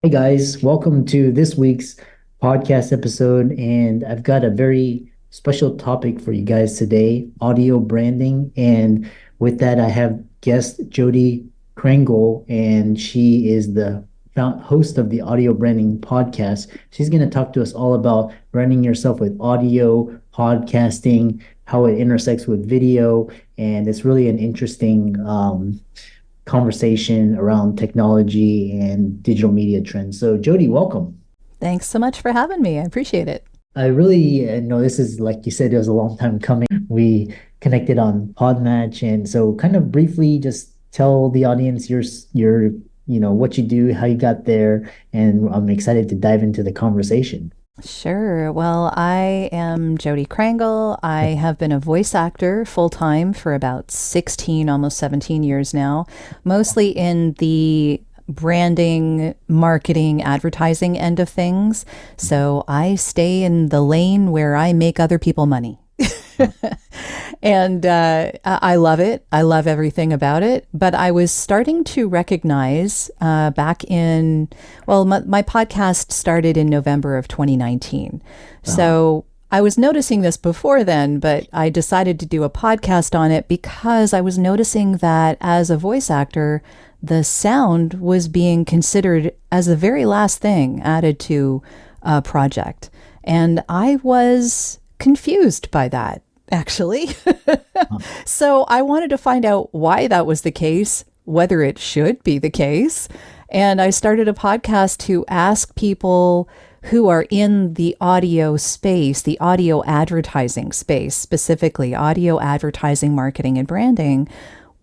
Hey guys, welcome to this week's podcast episode. And I've got a very special topic for you guys today, audio branding. And with that, I have guest Jodi Krangle, and she is the host of the Audio Branding Podcast. She's going to talk to us all about branding yourself with audio, podcasting, how it intersects with video. And it's really an interesting conversation around technology and digital media trends. So, Jodi, welcome. Thanks so much for having me. I appreciate it. I really know this is, like you said, it was a long time coming. We connected on Podmatch, and so kind of briefly, just tell the audience what you do, how you got there, and I'm excited to dive into the conversation. Sure. Well, I am Jodi Krangle. I have been a voice actor full time for about 16, almost 17 years now, mostly in the branding, marketing, advertising end of things. So I stay in the lane where I make other people money. And I love it. I love everything about it. But I was starting to recognize back in, well, my podcast started in November of 2019. So I was noticing this before then, but I decided to do a podcast on it because I was noticing that as a voice actor, the sound was being considered as the very last thing added to a project. And I was confused by that, actually. So I wanted to find out why that was the case, whether it should be the case. And I started a podcast to ask people who are in the audio space, the audio advertising space, specifically audio advertising, marketing, and branding,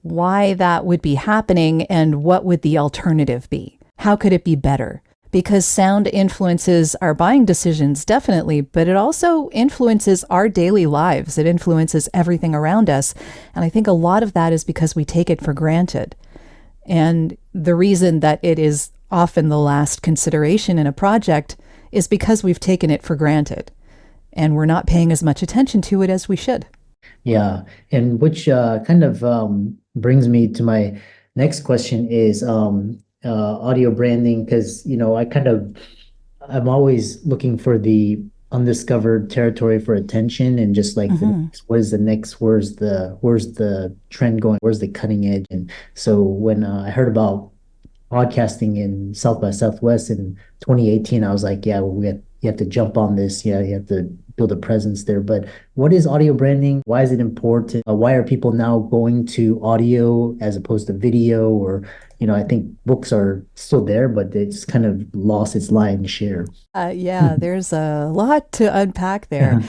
why that would be happening and what would the alternative be? How could it be better? Because sound influences our buying decisions, definitely, but it also influences our daily lives. It influences everything around us. And I think a lot of that is because we take it for granted. And the reason that it is often the last consideration in a project is because we've taken it for granted and we're not paying as much attention to it as we should. Yeah, and which kind of brings me to my next question is audio branding, because I'm always looking for the undiscovered territory for attention, and just like Hmm. what is the next, where's the trend going, where's the cutting edge. And so when I heard about podcasting in South by Southwest in 2018, I was like, yeah, well, you have to jump on this. Yeah, you have to build a presence there. But what is audio branding? Why is it important? Why are people now going to audio as opposed to video? Or, I think books are still there, but it's kind of lost its lion's share. Yeah, there's a lot to unpack there.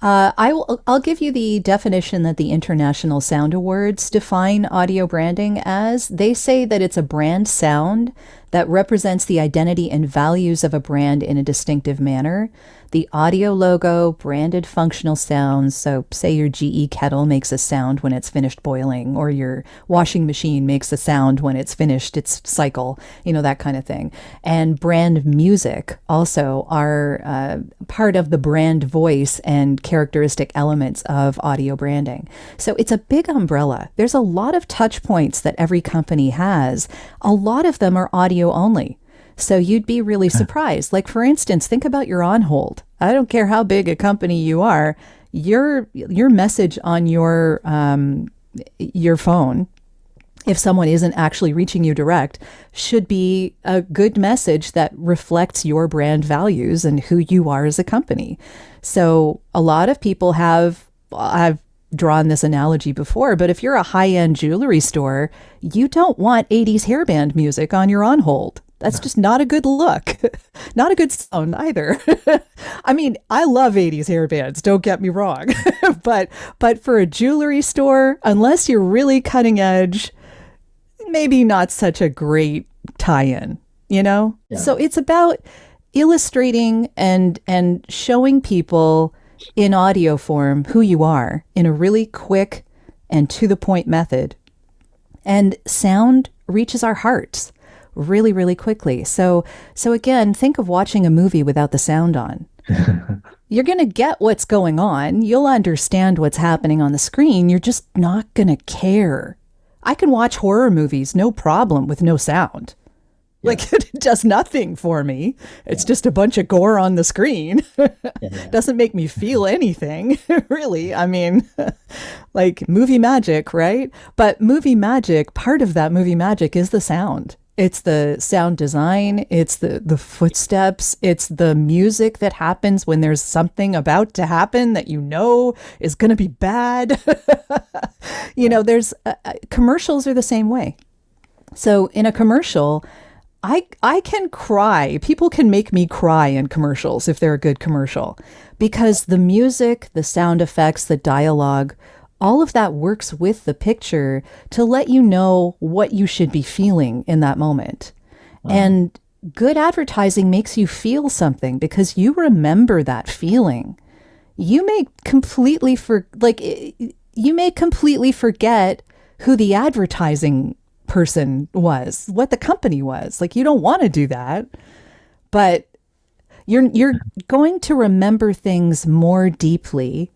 I'll give you the definition that the International Sound Awards define audio branding as. They say that it's a brand sound that represents the identity and values of a brand in a distinctive manner. The audio logo, branded functional sounds. So, say your GE kettle makes a sound when it's finished boiling, or your washing machine makes a sound when it's finished its cycle, that kind of thing. And brand music also are part of the brand voice and characteristic elements of audio branding. So, it's a big umbrella. There's a lot of touch points that every company has. A lot of them are audio only. So you'd be really surprised. Like, for instance, think about your on hold. I don't care how big a company you are, your message on your phone, if someone isn't actually reaching you direct, should be a good message that reflects your brand values and who you are as a company. So a lot of people I've drawn this analogy before, but if you're a high-end jewelry store, you don't want 80s hairband music on your on hold. That's just not a good look. Not a good sound either. I mean, I love 80s hair bands, don't get me wrong. but for a jewelry store, unless you're really cutting edge, maybe not such a great tie-in. Yeah. So it's about illustrating and showing people in audio form who you are in a really quick and to the point method. And sound reaches our hearts really, really quickly. So again, think of watching a movie without the sound on. You're going to get what's going on. You'll understand what's happening on the screen. You're just not going to care. I can watch horror movies, no problem, with no sound. Yeah. Like it does nothing for me. It's Yeah. just a bunch of gore on the screen. Yeah. Yeah. Doesn't make me feel anything, really. I mean, like movie magic, right? But movie magic, part of that movie magic is the sound. It's the sound design, it's the footsteps, it's the music that happens when there's something about to happen that you know is going to be bad. There's commercials are the same way. So in a commercial, I can cry. People can make me cry in commercials if they're a good commercial because the music, the sound effects, the dialogue, all of that works with the picture to let you know what you should be feeling in that moment. Wow. And good advertising makes you feel something because you remember that feeling. You may completely you may completely forget who the advertising person was, what the company was. Like you don't want to do that, but you're going to remember things more deeply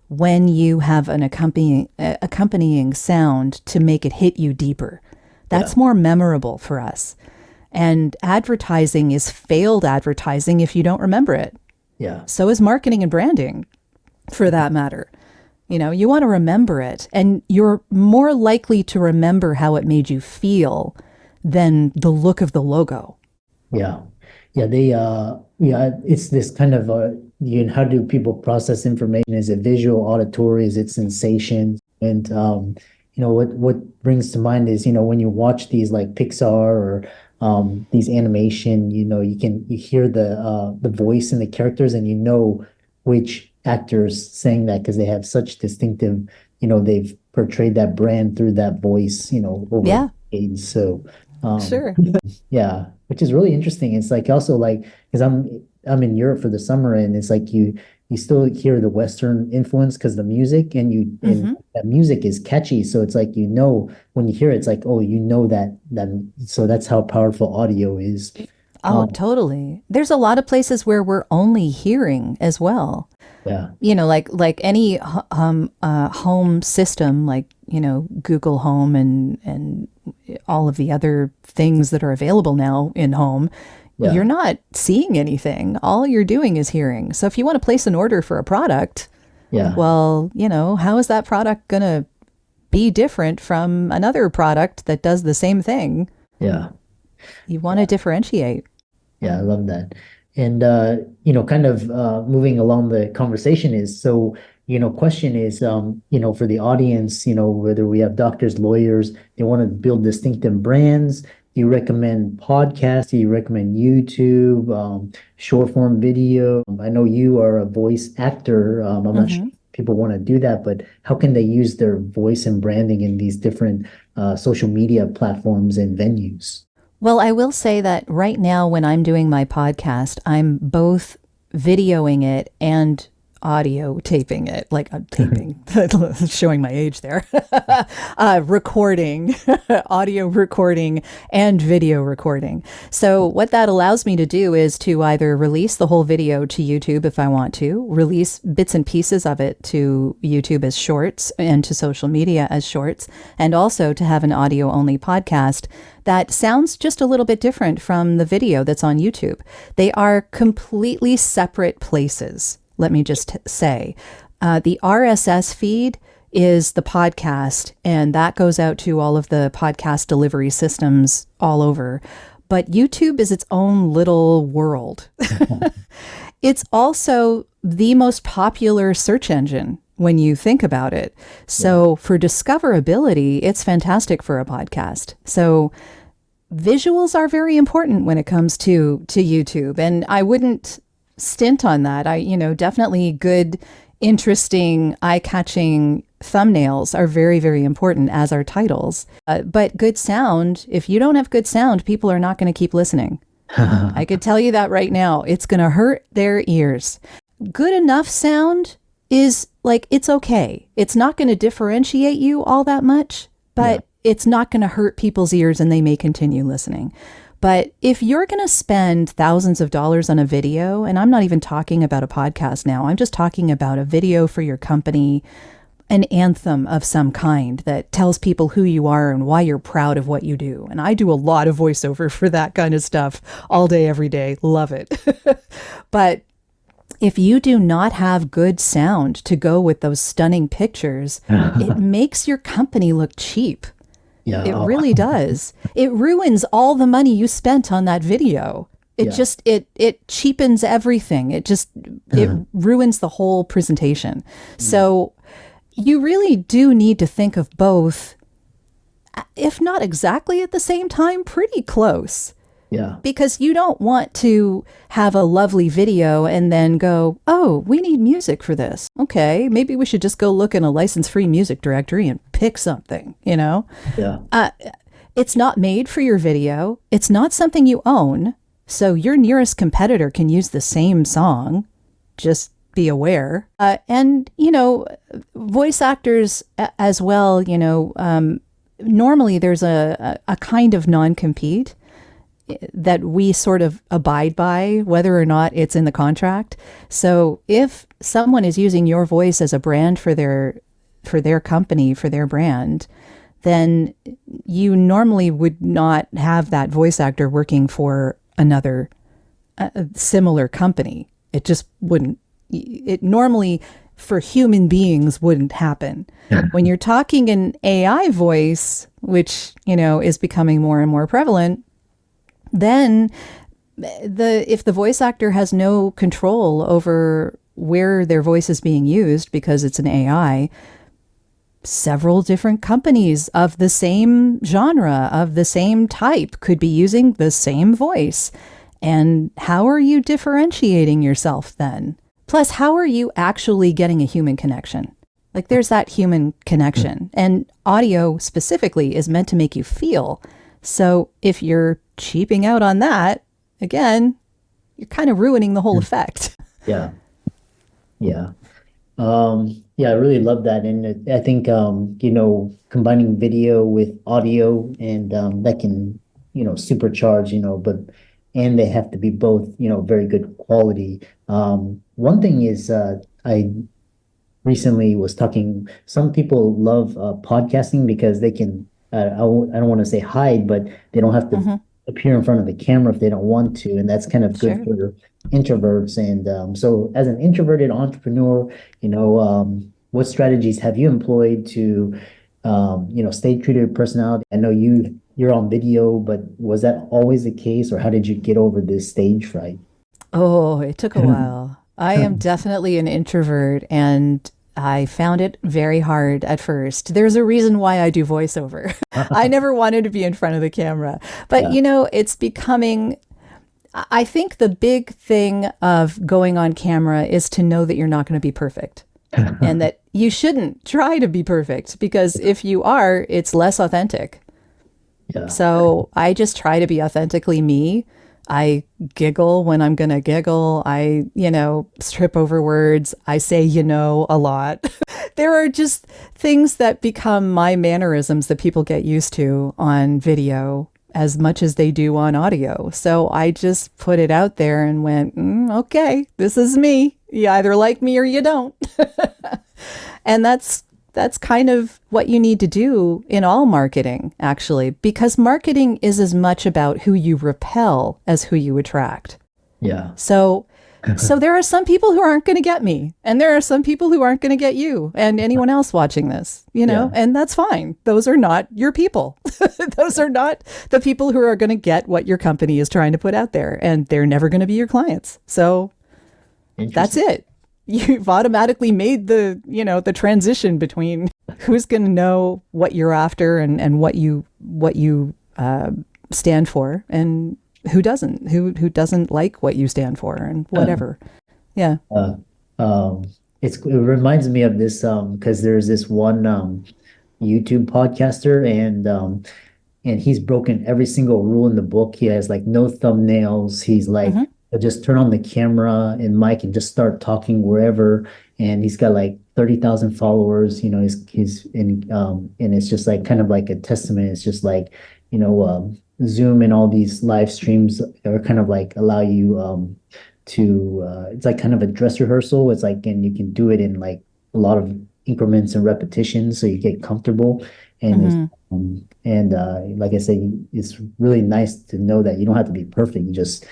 when you have an accompanying sound to make it hit you deeper. Yeah. That's more memorable for us. And advertising is failed advertising if you don't remember it. Yeah. So is marketing and branding, for that matter. You want to remember it, and you're more likely to remember how it made you feel than the look of the logo. Yeah. Yeah. It's this kind of, how do people process information? Is it visual, auditory? Is it sensation? And, what brings to mind is, when you watch these like Pixar or, these animation, you hear the voice and the characters and which actors saying that because they have such distinctive, they've portrayed that brand through that voice, over Yeah, decades. So, um, sure. yeah, which is really interesting. It's like also like because I'm in Europe for the summer, and it's like you still hear the Western influence because the music and Hmm. that music is catchy. So it's like when you hear it, it's like oh that so that's how powerful audio is. Oh, Um, totally. There's a lot of places where we're only hearing as well. yeah, Like any home system, like Google Home and all of the other things that are available now in home. You're yeah, not seeing anything. All you're doing is hearing. So if you want to place an order for a product, yeah, well, how is that product going to be different from another product that does the same thing? yeah. You want to differentiate. Yeah, I love that. And kind of moving along the conversation is so, question is for the audience, whether we have doctors, lawyers, they want to build distinctive brands. Do you recommend podcasts? Do you recommend YouTube, short form video? I know you are a voice actor. I'm not sure Hmm. if people want to do that, but how can they use their voice and branding in these different social media platforms and venues? Well, I will say that right now, when I'm doing my podcast, I'm both videoing it and audio taping it, like taping, showing my age there, recording, audio recording, and video recording. So, what that allows me to do is to either release the whole video to YouTube if I want to, release bits and pieces of it to YouTube as shorts and to social media as shorts, and also to have an audio only podcast that sounds just a little bit different from the video that's on YouTube. They are completely separate places, let me just say. The RSS feed is the podcast, and that goes out to all of the podcast delivery systems all over. But YouTube is its own little world. It's also the most popular search engine when you think about it. Yeah. So for discoverability, it's fantastic for a podcast. So visuals are very important when it comes to YouTube, and I wouldn't stint on that. Definitely good, interesting, eye-catching thumbnails are very, very important, as are titles. But good sound, if you don't have good sound, people are not going to keep listening. I could tell you that right now. It's going to hurt their ears. Good enough sound is like, it's okay. It's not going to differentiate you all that much, Yeah. but it's not going to hurt people's ears and they may continue listening. But if you're going to spend thousands of dollars on a video, and I'm not even talking about a podcast now, I'm just talking about a video for your company, an anthem of some kind that tells people who you are and why you're proud of what you do. And I do a lot of voiceover for that kind of stuff all day, every day. Love it. But if you do not have good sound to go with those stunning pictures, it makes your company look cheap. Yeah. It Oh, really does. It ruins all the money you spent on that video. It yeah. just it cheapens everything. It ruins the whole presentation. Mm, So you really do need to think of both, if not exactly at the same time, pretty close. yeah. Because you don't want to have a lovely video and then go, oh, we need music for this. Okay, maybe we should just go look in a license-free music directory and pick something, you know? Yeah. It's not made for your video. It's not something you own. So your nearest competitor can use the same song. Just be aware. And, voice actors as well, normally there's a kind of non-compete that we sort of abide by, whether or not it's in the contract. So if someone is using your voice as a brand for their company, for their brand, then you normally would not have that voice actor working for another similar company. It just wouldn't. It normally for human beings wouldn't happen. When you're talking an AI voice, which, is becoming more and more prevalent, then if the voice actor has no control over where their voice is being used because it's an AI, several different companies of the same genre, of the same type, could be using the same voice. And how are you differentiating yourself then? Plus, how are you actually getting a human connection? Like, there's that human connection. And audio specifically is meant to make you feel. So if you're cheaping out on that, again, you're kind of ruining the whole effect. Yeah. Yeah. Yeah, I really love that. And I think, combining video with audio and that can, supercharge, and they have to be both, very good quality. One thing is, I recently was talking, some people love podcasting because they can, I don't want to say hide, but they don't have to Mm-hmm. appear in front of the camera if they don't want to. And that's kind of good Sure. for introverts. And so, as an introverted entrepreneur, what strategies have you employed to, stay true to your personality? I know you're on video, but was that always the case, or how did you get over this stage fright? Oh, it took a while. I am definitely an introvert and I found it very hard at first. There's a reason why I do voiceover. I never wanted to be in front of the camera. But, Yeah. it's becoming, I think the big thing of going on camera is to know that you're not going to be perfect and that you shouldn't try to be perfect because if you are, it's less authentic. Yeah. So I just try to be authentically me. I giggle when I'm going to giggle. I, strip over words. I say, a lot. There are just things that become my mannerisms that people get used to on video as much as they do on audio. So I just put it out there and went, okay, this is me. You either like me or you don't. And that's kind of what you need to do in all marketing, actually, because marketing is as much about who you repel as who you attract. Yeah. So so there are some people who aren't going to get me, and there are some people who aren't going to get you and anyone else watching this, Yeah. and that's fine. Those are not your people. Those are not the people who are going to get what your company is trying to put out there, and they're never going to be your clients. So that's Interesting. it. You've automatically made the transition between who's going to know what you're after and what you stand for and who doesn't like what you stand for and whatever. Yeah. Uh, it reminds me of this because there's this one YouTube podcaster and he's broken every single rule in the book. He has like no thumbnails. He's like Hmm. he'll just turn on the camera and mic and just start talking wherever. And he's got like 30,000 followers. He's in and it's just like kind of like a testament. It's just like, Zoom and all these live streams are kind of like allow you to it's like kind of a dress rehearsal. It's like and you can do it in like a lot of increments and repetitions so you get comfortable. And it's, Hmm. like I say, it's really nice to know that you don't have to be perfect. You just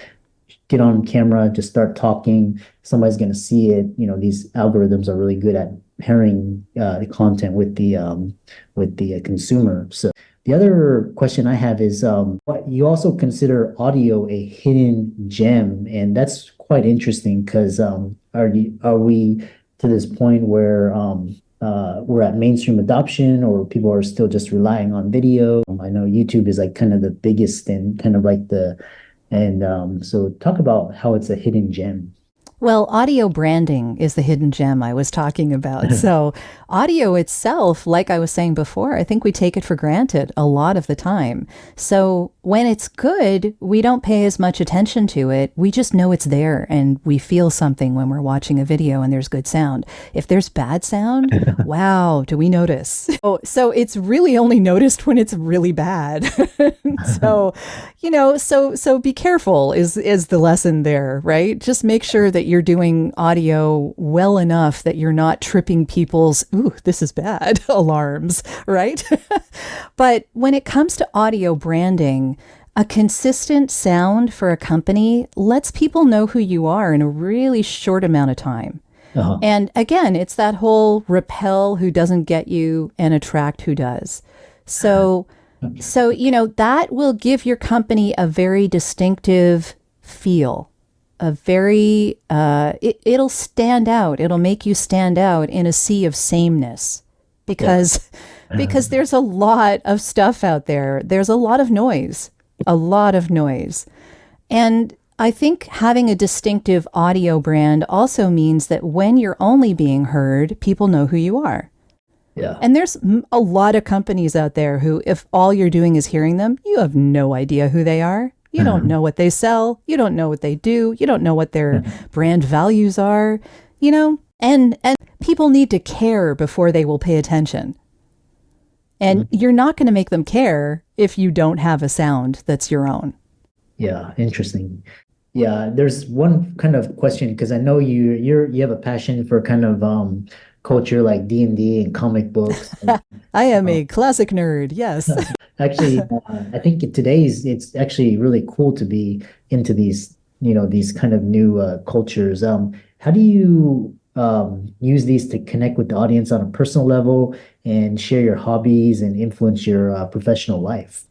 get on camera, just start talking. Somebody's going to see it. These algorithms are really good at pairing the content with the consumer. So the other question I have is, you also consider audio a hidden gem, and that's quite interesting because are we to this point where we're at mainstream adoption, or people are still just relying on video? I know YouTube is like kind of the biggest and kind of like the and so talk about how it's a hidden gem. Well, audio branding is the hidden gem I was talking about. So, audio itself, like I was saying before, I think we take it for granted a lot of the time. So, when it's good, we don't pay as much attention to it. We just know it's there and we feel something when we're watching a video and there's good sound. If there's bad sound, wow, do we notice? So it's really only noticed when it's really bad. So, so be careful is the lesson there, right? Just make sure that you're doing audio well enough that you're not tripping people's, ooh, this is bad alarms, right? But when it comes to audio branding, a consistent sound for a company lets people know who you are in a really short amount of time. Uh-huh. And again, it's that whole repel who doesn't get you and attract who does. So, that will give your company a very distinctive feel, a very, it'll stand out. It'll make you stand out in a sea of sameness Yeah. because, because there's a lot of stuff out there. There's a lot of noise, a lot of noise. And I think having a distinctive audio brand also means that when you're only being heard, people know who you are. Yeah. And there's a lot of companies out there who, if all you're doing is hearing them, you have no idea who they are. You don't know what they sell. You don't know what they do. You don't know what their brand values are, and people need to care before they will pay attention. And you're not going to make them care if you don't have a sound that's your own. Yeah, interesting. Yeah, there's one kind of question because I know you have a passion for kind of culture like D&D and comic books. I am Uh, a classic nerd. Yes. Actually, I think today's it's actually really cool to be into these kind of new cultures. How do you use these to connect with the audience on a personal level and share your hobbies and influence your professional life?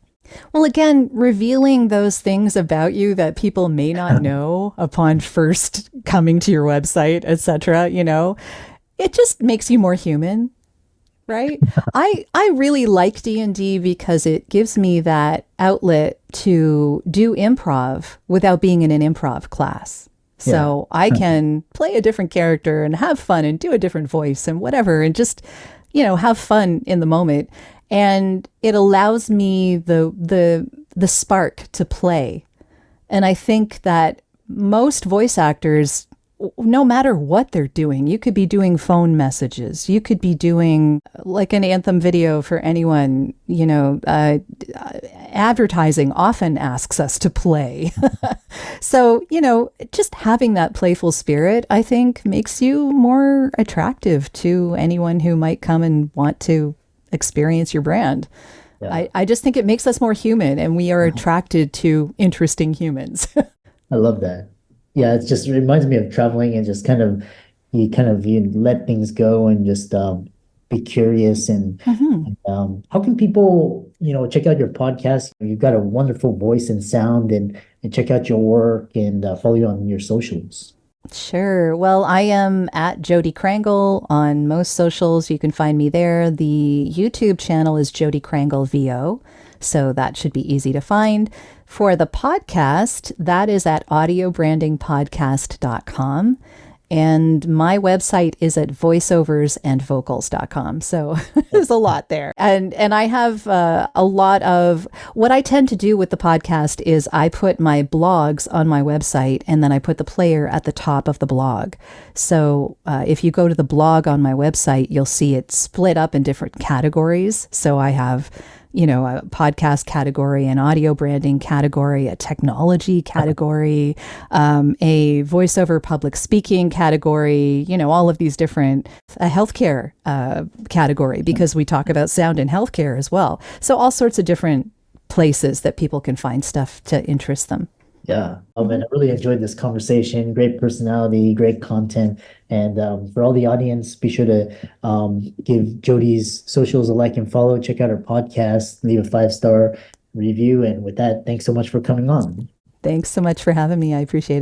Well, again, revealing those things about you that people may not know upon first coming to your website, etc., it just makes you more human, right? I really like D&D because it gives me that outlet to do improv without being in an improv class. Yeah. So I can play a different character and have fun and do a different voice and whatever and just, have fun in the moment. And it allows me the spark to play. And I think that most voice actors, no matter what they're doing, you could be doing phone messages, you could be doing like an anthem video for anyone, advertising often asks us to play. So, just having that playful spirit, I think, makes you more attractive to anyone who might come and want to experience your brand. Yeah. I just think it makes us more human and we are attracted to interesting humans. I love that. Yeah, it just reminds me of traveling and just you let things go and just be curious Mhm. and how can people, check out your podcast? You've got a wonderful voice and sound and check out your work and follow you on your socials. Sure. Well, I am at Jodi Krangle on most socials. You can find me there. The YouTube channel is Jodi Krangle VO, so that should be easy to find. For the podcast, that is at audiobrandingpodcast.com. And my website is at voiceoversandvocals.com. So there's a lot there. And I have a lot of what I tend to do with the podcast is I put my blogs on my website and then I put the player at the top of the blog. So if you go to the blog on my website, you'll see it split up in different categories. So I have a podcast category, an audio branding category, a technology category, a voiceover public speaking category, all of these different, a healthcare category, because we talk about sound in healthcare as well. So all sorts of different places that people can find stuff to interest them. Yeah. Oh man, I really enjoyed this conversation. Great personality, great content. And for all the audience, be sure to give Jodi's socials a like and follow. Check out her podcast, leave a 5-star review. And with that, thanks so much for coming on. Thanks so much for having me. I appreciate it.